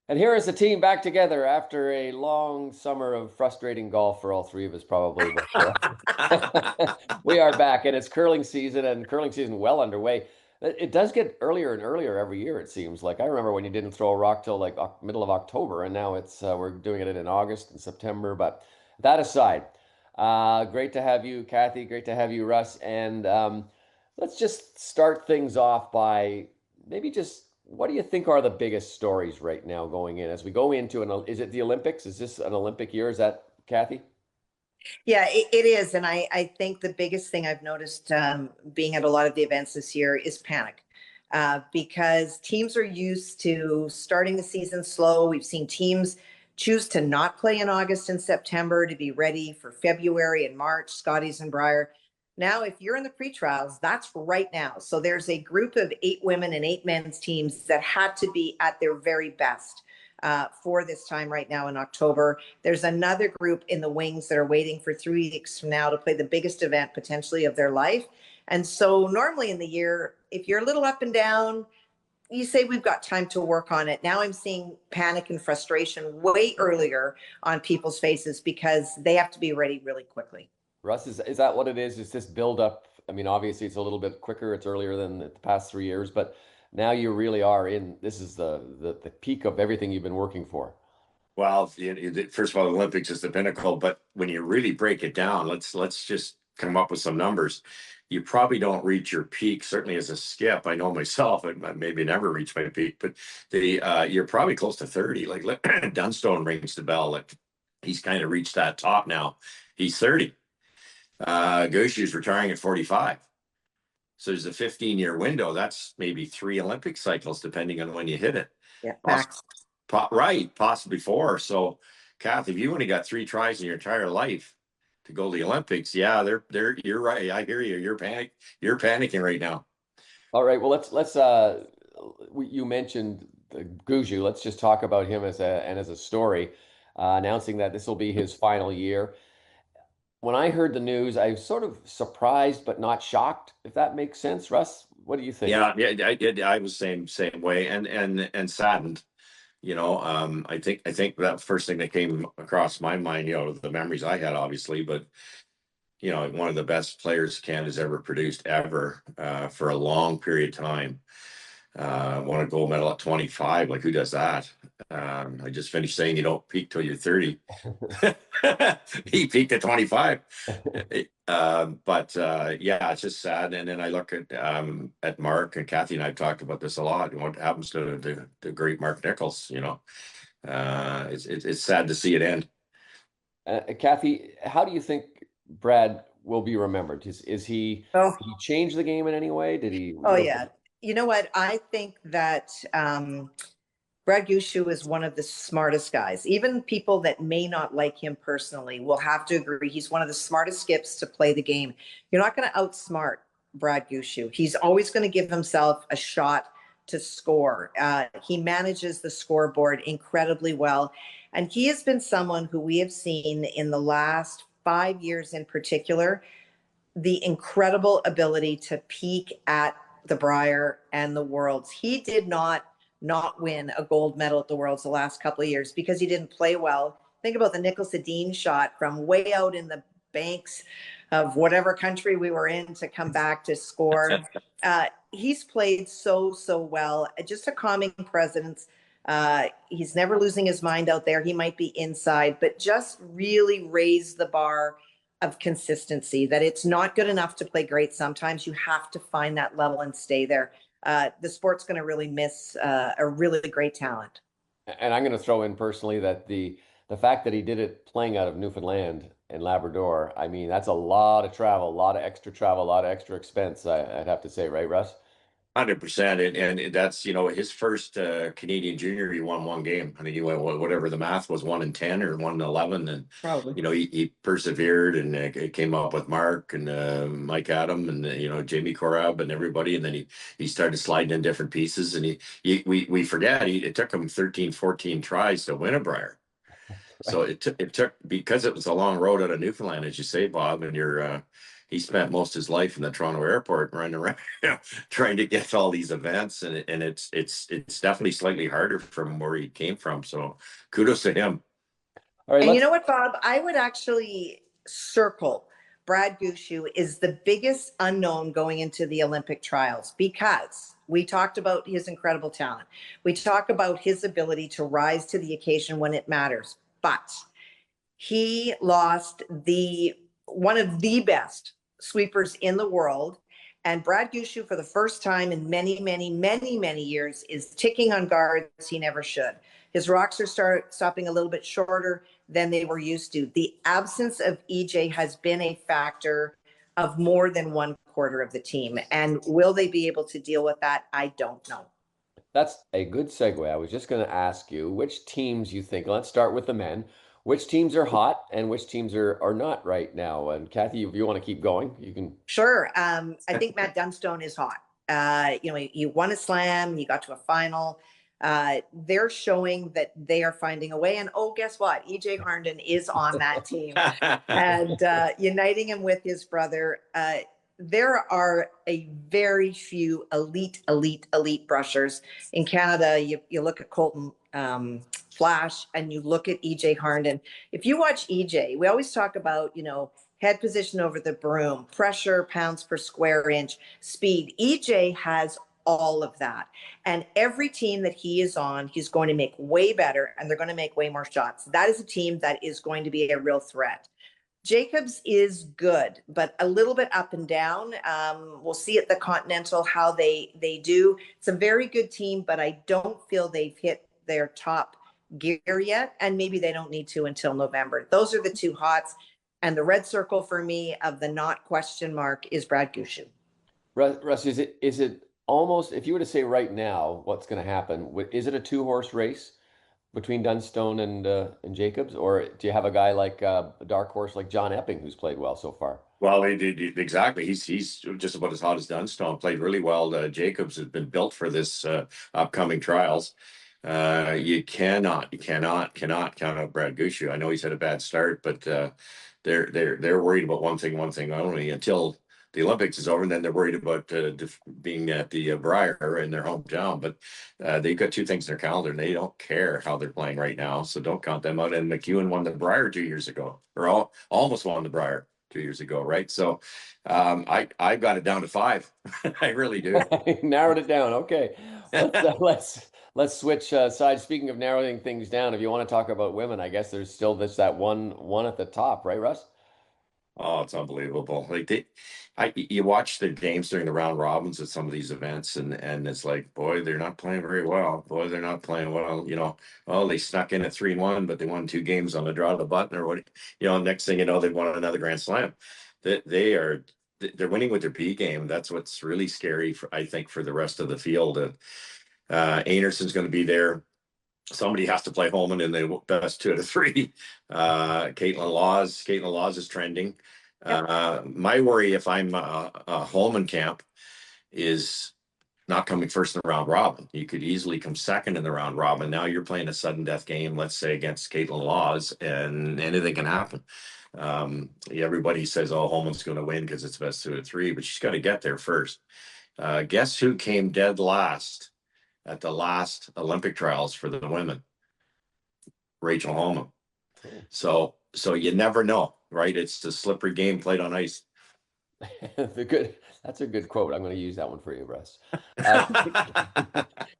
And here is the team back together after a long summer of frustrating golf for all three of us, probably. But we are back, and it's curling season, and curling season well underway. It does get earlier and earlier every year, it seems. Like I remember when you didn't throw a rock till like middle of October, and now it's we're doing it in August and September. But that aside, great to have you, Cathy. Great to have you, Russ. And let's just start things off by maybe just what do you think are the biggest stories right now going in as we go into is it the Olympics? Is this an Olympic year? Is that Cathy? Yeah, it is. And I think the biggest thing I've noticed being at a lot of the events this year is panic because teams are used to starting the season slow. We've seen teams choose to not play in August and September to be ready for February and March, Scotties and Briar. Now, if you're in the pre-trials, that's right now. So there's a group of 8 women and 8 men's teams that had to be at their very best for this time right now in October. There's another group in the wings that are waiting for 3 weeks from now to play the biggest event potentially of their life. And so normally in the year, if you're a little up and down, you say we've got time to work on it. Now I'm seeing panic and frustration way earlier on people's faces because they have to be ready really quickly. Russ, is that what it is? Is this build up? I mean, obviously it's a little bit quicker, it's earlier than the past 3 years, but now you really are in this is the peak of everything you've been working for. Well, first of all, the Olympics is the pinnacle, but when you really break it down, let's just come up with some numbers. You probably don't reach your peak, certainly as a skip. I know myself, I maybe never reach my peak, but you're probably close to 30. Like Dunstone rings the bell. Like he's kind of reached that top now. He's 30. Gushu's retiring at 45. So there's a 15-year window. That's maybe 3 Olympic cycles, depending on when you hit it. Yeah, Right, possibly 4. So, Kath, if you only got 3 tries in your entire life to go to the Olympics, yeah, you're right. I hear you. You're panicking right now. All right, well let's you mentioned the Gushu. Let's just talk about him as a story, announcing that this will be his final year. When I heard the news, I was sort of surprised but not shocked, if that makes sense. Russ, what do you think? Yeah, I was same way, and saddened. I think that first thing that came across my mind, the memories I had, obviously, but one of the best players Canada's ever produced ever for a long period of time. Won a gold medal at 25. Like, who does that? I just finished saying you don't peak till you're 30. He peaked at 25. But yeah, it's just sad. And then I look at Mark, and Cathy and I have talked about this a lot. What happens to the great Mark Nichols? It's sad to see it end. Cathy, how do you think Brad will be remembered? Oh, Did he change the game in any way? Did he? oh yeah. You know what? I think that Brad Gushu is one of the smartest guys. Even people that may not like him personally will have to agree he's one of the smartest skips to play the game. You're not going to outsmart Brad Gushu. He's always going to give himself a shot to score. He manages the scoreboard incredibly well. And he has been someone who we have seen in the last 5 years in particular, the incredible ability to peak at the Briar and the Worlds. He did not win a gold medal at the Worlds the last couple of years because he didn't play well. Think about the Nicholls Sedin shot from way out in the banks of whatever country we were in to come back to score. He's played so well. Just a calming presence. He's never losing his mind out there. He might be inside, but just really raised the bar of consistency, that it's not good enough to play great. Sometimes you have to find that level and stay there. The sport's going to really miss a really great talent. And I'm going to throw in personally that the fact that he did it playing out of Newfoundland and Labrador, I mean, that's a lot of travel, a lot of extra travel, a lot of extra expense, I'd have to say, right, Russ? 100%, and that's his first Canadian junior. He won 1 game. I mean, he went whatever the math was, 1-10 or 1-11, and Probably. He persevered, and it came up with Mark and Mike Adam and Jamie Korab and everybody, and then he started sliding in different pieces, and we forget it took him 13, 14 tries to win a Briar. So it took because it was a long road out of Newfoundland, as you say, Bob, and he spent most of his life in the Toronto airport running around, trying to get to all these events, and it's definitely slightly harder from where he came from. So kudos to him. All right, And you let's. know what, Bob? I would actually circle Brad Gushu is the biggest unknown going into the Olympic trials because we talked about his incredible talent. We talk about his ability to rise to the occasion when it matters. But he lost the one of the best sweepers in the world. And Brad Gushu, for the first time in many, many, many, many years, is ticking on guards he never should. His rocks are stopping a little bit shorter than they were used to. The absence of EJ has been a factor of more than 1/4 of the team. And will they be able to deal with that? I don't know. That's a good segue. I was just going to ask you which teams you think. Let's start with the men. Which teams are hot and which teams are not right now? And Cathy, if you want to keep going, you can. Sure. I think Matt Dunstone is hot. He won a slam, he got to a final. They're showing that they are finding a way. And oh, guess what? EJ Harnden is on that team and uniting him with his brother. There are a very few elite brushers in Canada. You look at Colton Flash and you look at EJ Harnden. If you watch EJ, we always talk about, head position over the broom, pressure, pounds per square inch, speed. EJ has all of that. And every team that he is on, he's going to make way better and they're going to make way more shots. That is a team that is going to be a real threat. Jacobs is good, but a little bit up and down. We'll see at the Continental how they do. It's a very good team, but I don't feel they've hit their top gear yet, and maybe they don't need to until November. Those are the two hots, and the red circle for me of the not question mark is Brad Gushu. Russ, is it almost, if you were to say right now what's going to happen, is it a two-horse race between Dunstone and Jacobs, or do you have a guy like a dark horse like John Epping who's played well so far? Well, exactly. He's just about as hot as Dunstone. Played really well. Jacobs has been built for this upcoming trials. You cannot count out Brad Gushu. I know he's had a bad start, but they're worried about one thing only until the Olympics is over, and then they're worried about being at the Brier in their hometown. But they've got two things in their calendar, and they don't care how they're playing right now. So don't count them out. And McEwen won the Brier 2 years ago, or almost won the Brier 2 years ago, right? So I've got it down to 5. I really do. Narrowed it down. Okay, let's switch sides. Speaking of narrowing things down, if you want to talk about women, I guess there's still that one at the top, right, Russ? Oh, it's unbelievable. You watch the games during the round robins at some of these events, and it's like, boy, they're not playing very well. Boy, they're not playing well. Oh, they snuck in at 3-1, but they won 2 games on the draw of the button, or what? Next thing you know, they've won another Grand Slam. They're winning with their B game. That's what's really scary, I think, for the rest of the field. Anderson's going to be there. Somebody has to play Holman in the best 2 out of 3. Caitlin Laws is trending. Yep. My worry, if I'm a Holman camp, is not coming first in the round robin. You could easily come second in the round robin. Now you're playing a sudden death game, let's say against Caitlin Laws, and anything can happen. Everybody says, "Oh, Holman's going to win because it's best 2 out of 3," but she's got to get there first. Guess who came dead last at the last Olympic trials for the women? Rachel Holman. So you never know, right? It's the slippery game played on ice. That's a good quote. I'm going to use that one for you, Russ.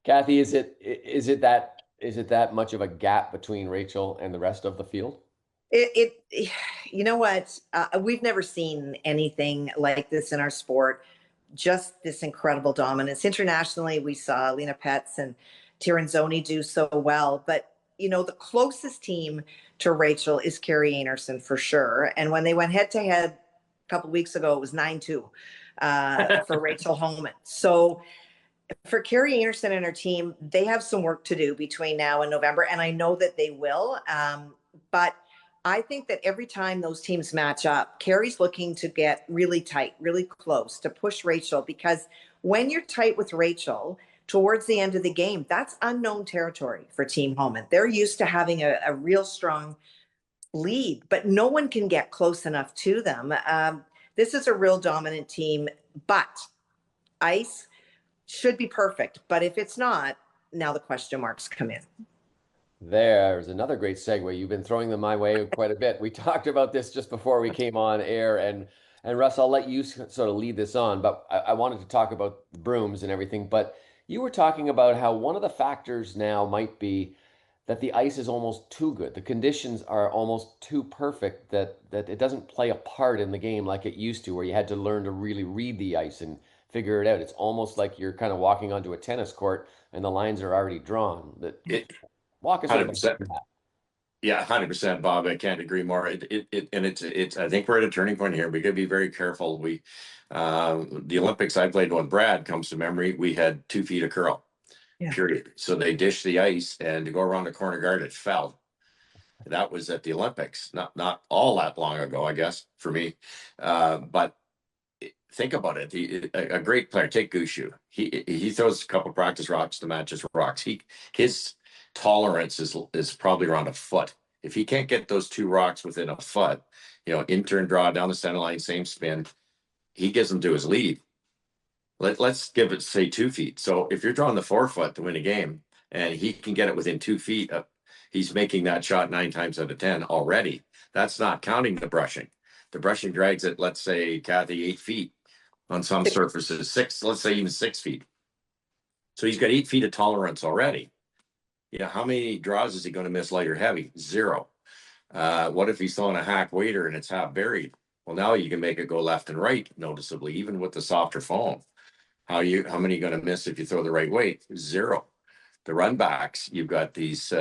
Cathy, is it that much of a gap between Rachel and the rest of the field? You know what? We've never seen anything like this in our sport. Just this incredible dominance. Internationally, we saw Lena Petz and Tirinzoni do so well, but the closest team to Rachel is Carrie Anerson for sure. And when they went head to head a couple of weeks ago, it was 9-2 for Rachel Holman. So for Carrie Anerson and her team, they have some work to do between now and November, and I know that they will. But I think that every time those teams match up, Carrie's looking to get really tight, really close to push Rachel, because when you're tight with Rachel towards the end of the game, that's unknown territory for Team Holman. They're used to having a real strong lead, but no one can get close enough to them. This is a real dominant team, but ice should be perfect. But if it's not, now the question marks come in. There's another great segue. You've been throwing them my way quite a bit. We talked about this just before we came on air, and Russ, I'll let you sort of lead this on, but I wanted to talk about the brooms and everything. But you were talking about how one of the factors now might be that the ice is almost too good. The conditions are almost too perfect that it doesn't play a part in the game like it used to, where you had to learn to really read the ice and figure it out. It's almost like you're kind of walking onto a tennis court and the lines are already drawn. That It walk us over 100%. that. Yeah, 100%, Bob. I can't agree more. And it's. I think we're at a turning point here. We got to be very careful. The Olympics I played when Brad comes to memory, we had 2 feet of curl. Yeah. Period. So they dished the ice, and to go around the corner guard, it fell. That was at the Olympics, not all that long ago, I guess, for me. But think about it. A great player, take Gushu. He throws a couple of practice rocks to match his rocks. His tolerance is probably around a foot. If he can't get those 2 rocks within a foot, in turn draw down the center line, same spin, he gives them to his lead. Let's give it, say, 2 feet. So if you're drawing the 4 foot to win a game and he can get it within 2 feet, he's making that shot 9 times out of 10 already. That's not counting the brushing. The brushing drags it, let's say, Cathy, 8 feet on some surfaces, let's say even 6 feet. So he's got 8 feet of tolerance already. How many draws is he going to miss light or heavy? 0. What if he's throwing a hack waiter and it's half buried? Well, now you can make it go left and right noticeably, even with the softer foam. How many are you going to miss if you throw the right weight? 0. The run backs, you've got these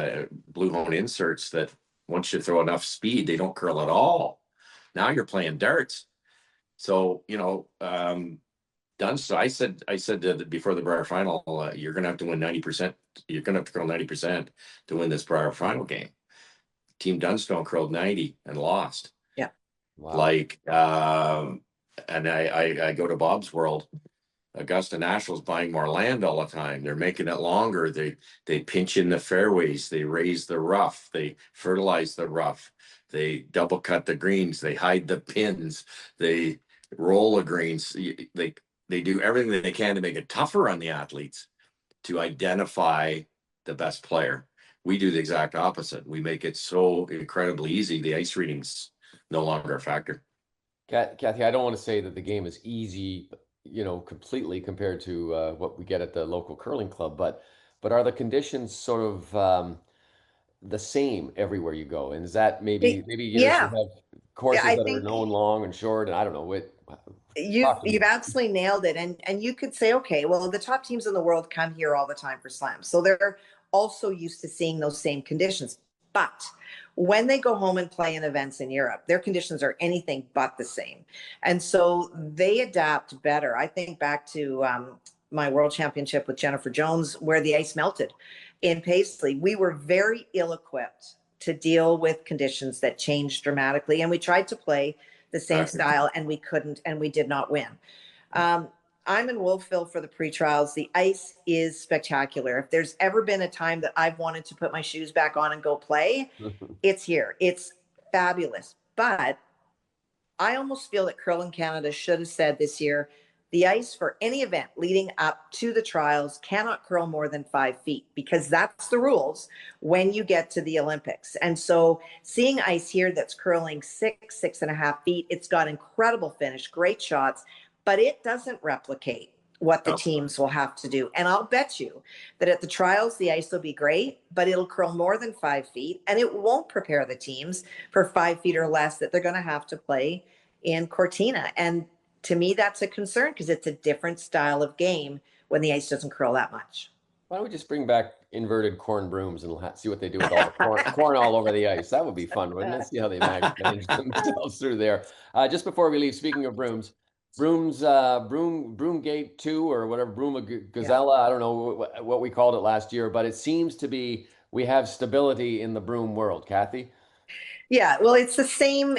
blue hone inserts that once you throw enough speed, they don't curl at all. Now you're playing darts. So, Dunst, I said before the Brier final, you're going to have to win 90%. You're going to have to curl 90% to win this Brier final game. Team Dunstone curled 90 and lost. Yeah. Wow. And I go to Bob's world. Augusta National's buying more land all the time. They're making it longer. They pinch in the fairways. They raise the rough. They fertilize the rough. They double cut the greens. They hide the pins. They roll the greens. They do everything that they can to make it tougher on the athletes to identify the best player. We do the exact opposite. We make it so incredibly easy. The ice reading's no longer a factor. Cathy, I don't want to say that the game is easy, completely compared to what we get at the local curling club, but are the conditions sort of the same everywhere you go? And is that maybe you should have courses I that are think known long and short, and I don't know what. you've absolutely nailed it. And you could say, okay, well, the top teams in the world come here all the time for slams, so they're also used to seeing those same conditions. But when they go home and play in events in Europe, their conditions are anything but the same. And so they adapt better. I think back to my world championship with Jennifer Jones, where the ice melted in Paisley. We were very ill-equipped to deal with conditions that changed dramatically. And we tried to play the same style and we couldn't, and we did not win. I'm in Wolfville for the pre-trials. The ice is spectacular. If there's ever been a time that I've wanted to put my shoes back on and go play, it's here. It's fabulous. But I almost feel that Curling Canada should have said this year, the ice for any event leading up to the trials cannot curl more than 5 feet, because that's the rules when you get to the Olympics. And so seeing ice here that's curling 6.5 feet, it's got incredible finish, great shots, but it doesn't replicate what the teams will have to do. And I'll bet you that at the trials, the ice will be great, but it'll curl more than 5 feet, and it won't prepare the teams for 5 feet or less that they're going to have to play in Cortina. And to me, that's a concern, because it's a different style of game when the ice doesn't curl that much. Why don't we just bring back inverted corn brooms and see what they do with all the corn all over the ice? That would be fun, wouldn't it? See how they manage themselves through there. Just before we leave, speaking of Broomgate 2 or whatever, Gazella, I don't know what we called it last year, but it seems to be we have stability in the broom world. Cathy? Yeah, well, it's the same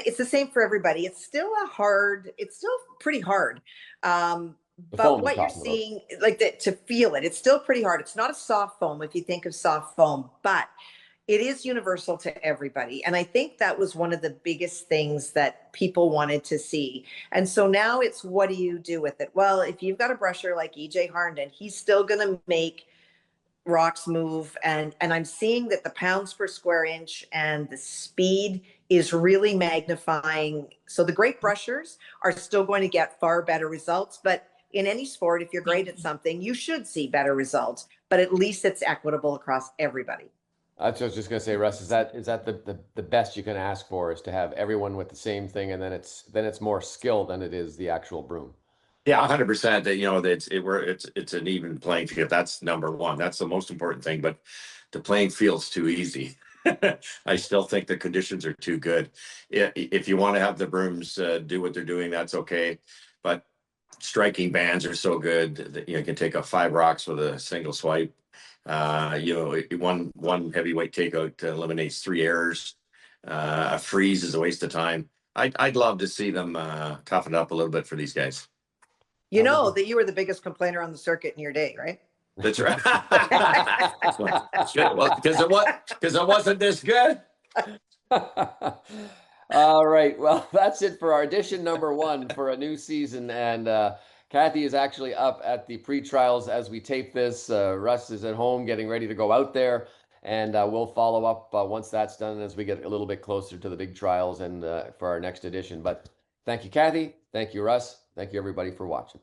for everybody. It's still pretty hard. But what you're seeing, like to feel it, it's still pretty hard. It's not a soft foam if you think of soft foam, but It is universal to everybody. And I think that was one of the biggest things that people wanted to see. And so now it's, what do you do with it? Well, if you've got a brusher like EJ Harnden, he's still going to make rocks move. And I'm seeing that the pounds per square inch and the speed is really magnifying. So the great brushers are still going to get far better results. But in any sport, if you're great at something, you should see better results. But at least it's equitable across everybody. That's what I was just gonna say, Russ. Is that the best you can ask for is to have everyone with the same thing, and then it's more skill than it is the actual broom. Yeah, 100%. That it's an even playing field. That's number one. That's the most important thing. But the playing field's too easy. I still think the conditions are too good. If you want to have the brooms do what they're doing, that's okay. But striking bands are so good that you can take a 5 rocks with a single swipe. One heavyweight takeout eliminates 3 errors. A freeze is a waste of time. I'd love to see them toughen up a little bit for these guys. You know that you were the biggest complainer on the circuit in your day, right? That's right. Well, because it wasn't this good. All right. Well, that's it for our edition number one for a new season. And Cathy is actually up at the pre-trials as we tape this. Russ is at home getting ready to go out there. And we'll follow up once that's done as we get a little bit closer to the big trials and for our next edition. But thank you, Cathy. Thank you, Russ. Thank you, everybody, for watching.